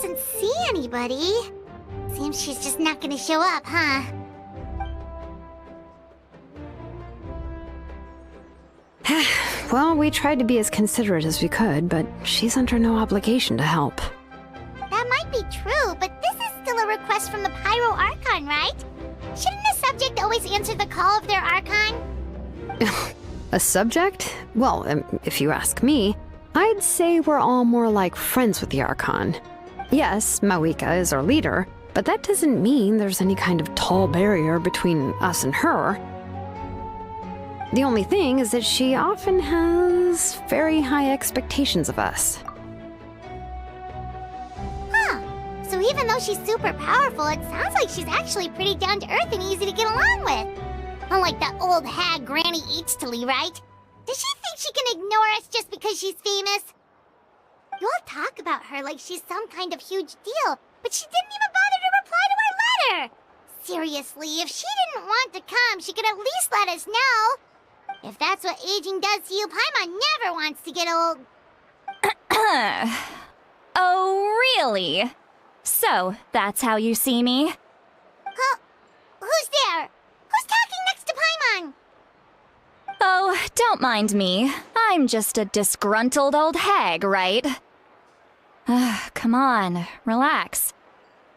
doesn't see anybody. Seems she's just not gonna show up, huh? Well, we tried to be as considerate as we could, but she's under no obligation to help. That might be true, but this is still a request from the Pyro Archon, right? Shouldn't a subject always answer the call of their Archon? A subject? Well, if you ask me, I'd say we're all more like friends with the Archon. Yes, Mawika is our leader, but that doesn't mean there's any kind of tall barrier between us and her. The only thing is that she often has very high expectations of us. Huh. So even though she's super powerful, it sounds like she's actually pretty down to earth and easy to get along with. Unlike that old hag Granny Eatstily, right? Does she think she can ignore us just because she's famous? You all talk about her like she's some kind of huge deal, but she didn't even bother to reply to our letter! Seriously, if she didn't want to come, she could at least let us know. If that's what aging does to you, Paimon never wants to get old. Oh, really? So, that's how you see me? Huh? Who's there? Who's talking next to Paimon? Oh, don't mind me. I'm just a disgruntled old hag, right? Come on, relax.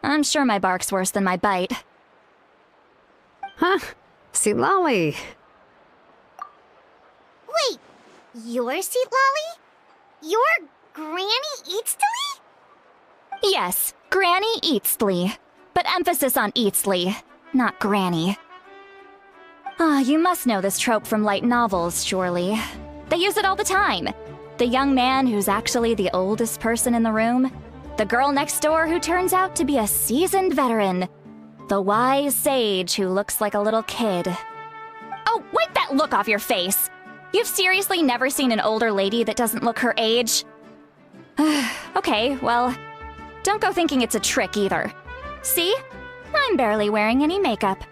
I'm sure my bark's worse than my bite. Huh? Seatlali. Wait, you're Seatlali? You're Granny Eatstily? Yes, Granny Eatstly. But emphasis on Eatstly, not Granny. You must know this trope from light novels, surely. They use it all the time. The young man who's actually the oldest person in the room. The girl next door who turns out to be a seasoned veteran. The wise sage who looks like a little kid. Oh, wipe that look off your face! You've seriously never seen an older lady that doesn't look her age? Okay, well, don't go thinking it's a trick either. See? I'm barely wearing any makeup.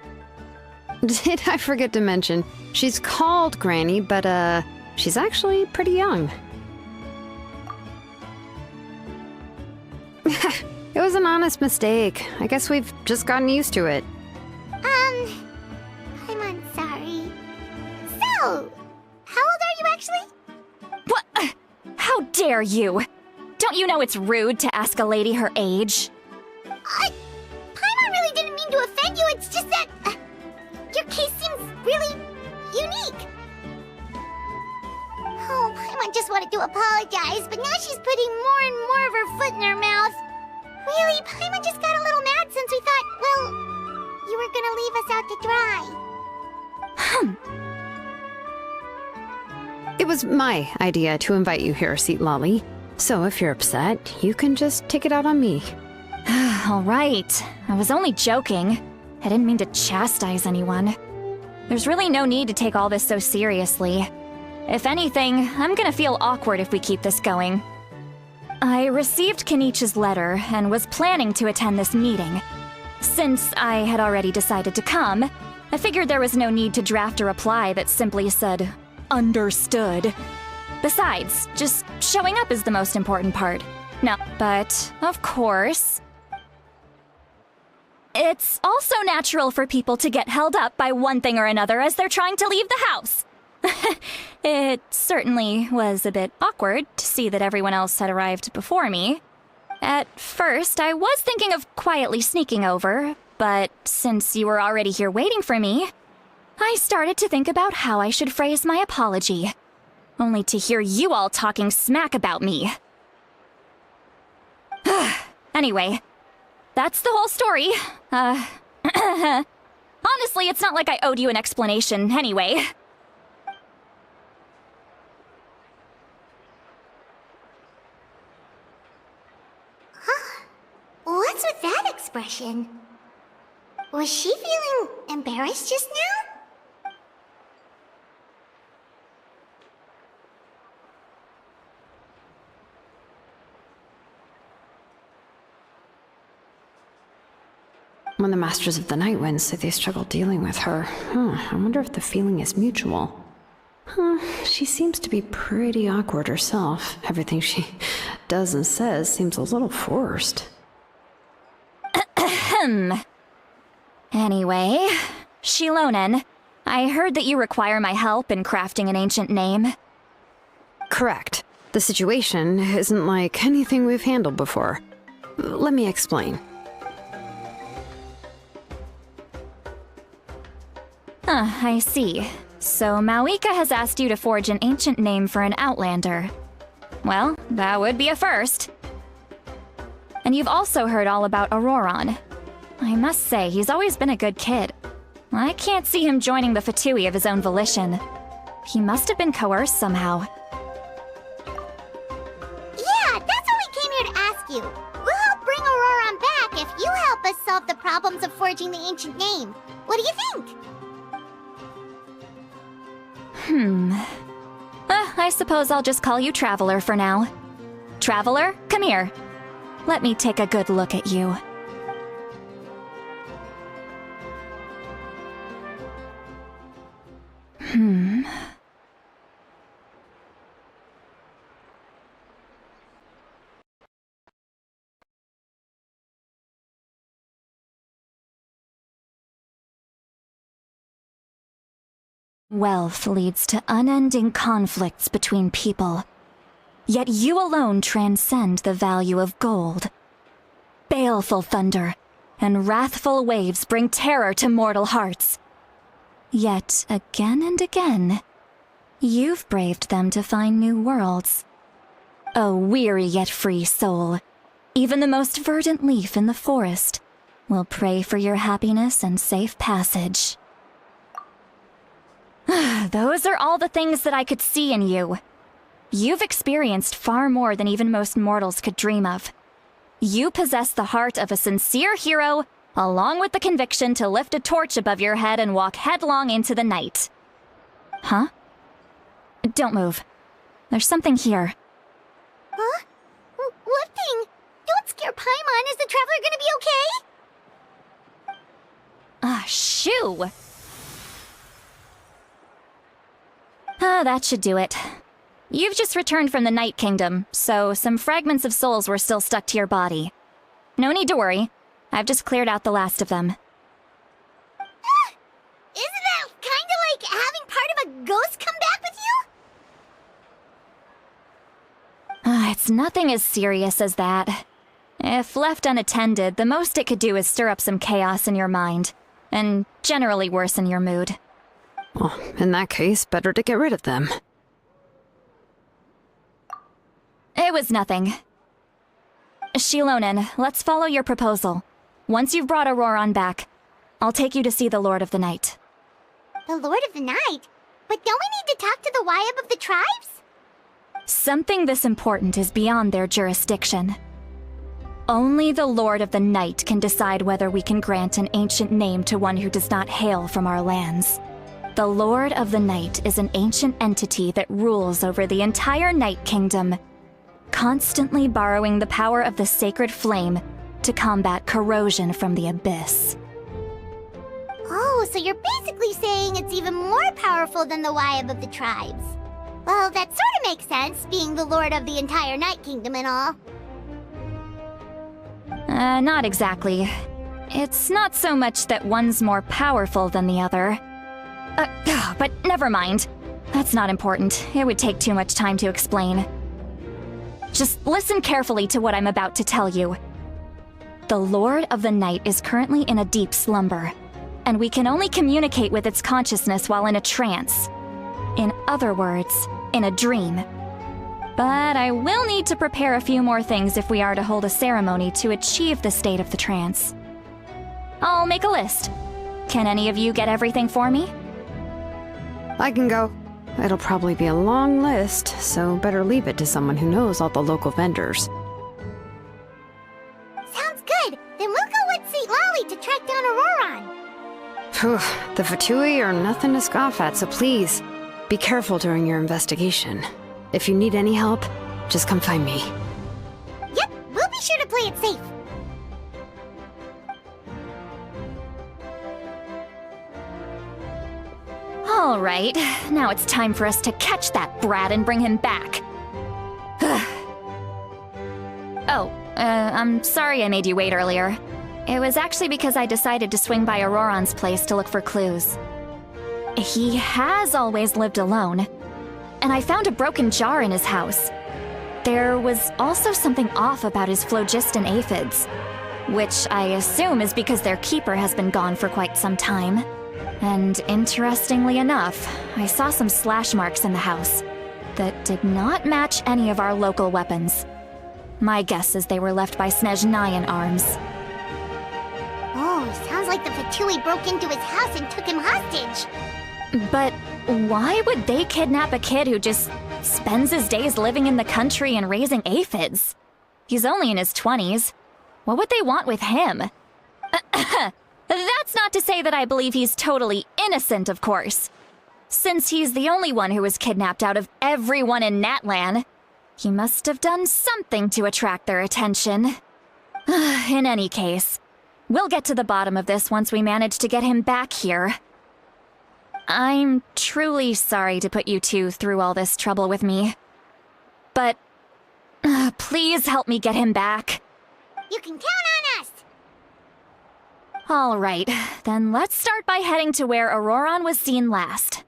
Did I forget to mention, she's called Granny, but she's actually pretty young. It was an honest mistake. I guess we've just gotten used to it. I'm sorry. So, how old are you actually? What? How dare you? Don't you know it's rude to ask a lady her age? Paimon really didn't mean to offend you, it's just that... your case seems really unique. Oh, Paimon just wanted to apologize, but now she's putting more and more of her foot in her mouth. Really, Paimon just got a little mad since we thought, well, you were gonna leave us out to dry. It was my idea to invite you here, Seatlali. So if you're upset, you can just take it out on me. All right. I was only joking. I didn't mean to chastise anyone. There's really no need to take all this so seriously. If anything, I'm gonna feel awkward if we keep this going. I received Kenichi's letter and was planning to attend this meeting. Since I had already decided to come, I figured there was no need to draft a reply that simply said, "Understood." Besides, just showing up is the most important part. No, but, of course... It's also natural for people to get held up by one thing or another as they're trying to leave the house. It certainly was a bit awkward to see that everyone else had arrived before me. At first, I was thinking of quietly sneaking over, but since you were already here waiting for me, I started to think about how I should phrase my apology. Only to hear you all talking smack about me. Anyway, that's the whole story. Honestly, it's not like I owed you an explanation anyway. What's with that expression? Was she feeling embarrassed just now? When the Masters of the Night Winds say they struggle dealing with her, I wonder if the feeling is mutual. She seems to be pretty awkward herself. Everything she does and says seems a little forced. Anyway, Shilonen, I heard that you require my help in crafting an ancient name. Correct. The situation isn't like anything we've handled before. Let me explain. I see. So Mawika has asked you to forge an ancient name for an Outlander. Well, that would be a first. And you've also heard all about Auroron. I must say, he's always been a good kid. I can't see him joining the Fatui of his own volition. He must have been coerced somehow. Yeah, that's what we came here to ask you. We'll help bring Auroron back if you help us solve the problems of forging the ancient name. What do you think? I suppose I'll just call you Traveler for now. Traveler, come here. Let me take a good look at you. Wealth leads to unending conflicts between people. Yet you alone transcend the value of gold. Baleful thunder and wrathful waves bring terror to mortal hearts. Yet again and again, you've braved them to find new worlds. O weary yet free soul, even the most verdant leaf in the forest will pray for your happiness and safe passage. Those are all the things that I could see in you. You've experienced far more than even most mortals could dream of. You possess the heart of a sincere hero, along with the conviction to lift a torch above your head and walk headlong into the night. Huh? Don't move. There's something here. Huh? What thing? Don't scare Paimon. Is the Traveler gonna be okay? Shoo! That should do it. You've just returned from the Night Kingdom, so some fragments of souls were still stuck to your body. No need to worry. I've just cleared out the last of them. Isn't that kinda like having part of a ghost come back with you? It's nothing as serious as that. If left unattended, the most it could do is stir up some chaos in your mind, and generally worsen your mood. Well, in that case, better to get rid of them. It was nothing. Shilonen, let's follow your proposal. Once you've brought Auroron back, I'll take you to see the Lord of the Night. The Lord of the Night? But don't we need to talk to the Wyab of the tribes? Something this important is beyond their jurisdiction. Only the Lord of the Night can decide whether we can grant an ancient name to one who does not hail from our lands. The Lord of the Night is an ancient entity that rules over the entire Night Kingdom, constantly borrowing the power of the sacred flame to combat corrosion from the abyss. Oh, so you're basically saying it's even more powerful than the Wyab of the tribes. Well, that sort of makes sense, being the Lord of the entire Night Kingdom and all. Not exactly. It's not so much that one's more powerful than the other. But never mind. That's not important. It would take too much time to explain. Just listen carefully to what I'm about to tell you. The Lord of the Night is currently in a deep slumber, and we can only communicate with its consciousness while in a trance. In other words, in a dream. But I will need to prepare a few more things if we are to hold a ceremony to achieve the state of the trance. I'll make a list. Can any of you get everything for me? I can go. It'll probably be a long list, so better leave it to someone who knows all the local vendors. Sounds good. Then we'll go with St. Lolly to track down Auroron. Phew, the Fatui are nothing to scoff at, so please, be careful during your investigation. If you need any help, just come find me. Yep, we'll be sure to play it safe. All right, now it's time for us to catch that brat and bring him back. I'm sorry I made you wait earlier. It was actually because I decided to swing by Auroron's place to look for clues. He has always lived alone, and I found a broken jar in his house. There was also something off about his phlogiston aphids, which I assume is because their keeper has been gone for quite some time. And interestingly enough, I saw some slash marks in the house that did not match any of our local weapons. My guess is they were left by Snezhnayan arms. Oh, sounds like the Fatui broke into his house and took him hostage. But why would they kidnap a kid who just spends his days living in the country and raising aphids? He's only in his 20s. What would they want with him? That's not to say that I believe he's totally innocent, of course. Since he's the only one who was kidnapped out of everyone in Natlan, he must have done something to attract their attention. In any case, we'll get to the bottom of this once we manage to get him back here. I'm truly sorry to put you two through all this trouble with me. But please help me get him back. You can count on us! All right, then let's start by heading to where Auroron was seen last.